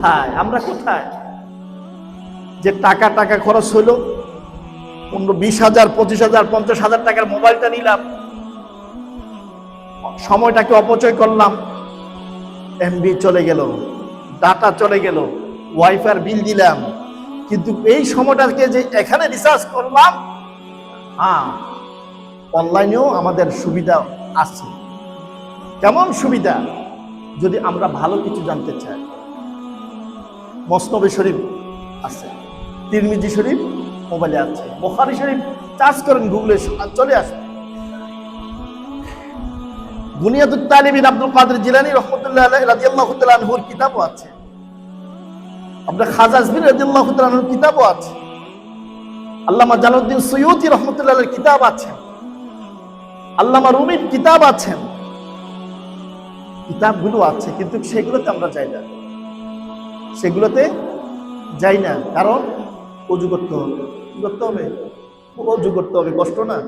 কোথায় আমরা কোথায় যে টাকা টাকা খরচ হইলো 15-20,000 25,000 50,000 টাকার মোবাইলটা নিলাম, সময়টাকে অপচয় করলাম, এমবি চলে গেল, ডাটা চলে গেল, ওয়াইফাই বিল দিলাম, কিন্তু এই সময়টাকে যে এখানে রিসার্চ করলাম, হ্যাঁ অনলাইনেও আমাদের সুবিধা আছে। কেমন সুবিধা? যদি আমরা ভালো কিছু জানতে চাই, মসনবী শরীফ আছে, তিরমিজি শরীফ মোবাইলে আছে, বুখারী শরীফ চার্জ করেন গুগলে চলে আসবে। বুনিয়াদুত তালিবিন আব্দুল কাদের জিলানী রাহমাতুল্লাহ আলাইহি রাদিয়াল্লাহু তাআলা আনহুর কিতাবও আছে, আপনার খাজা আজমির রাদিয়াল্লাহু তাআলা আনহুর কিতাবও আছে, আল্লামা জালালউদ্দিন সুয়ুতী রাহমাতুল্লাহ আলাইহির কিতাব আছে, আল্লামা রুমির কিতাব আছে, কিতাবগুলো আছে, কিন্তু সেগুলোতে আমরা যাই না, সেগুলোতে যাই না। কারণ অজু করতে হবে, কি করতে হবে? অজু করতে হবে, কষ্ট না?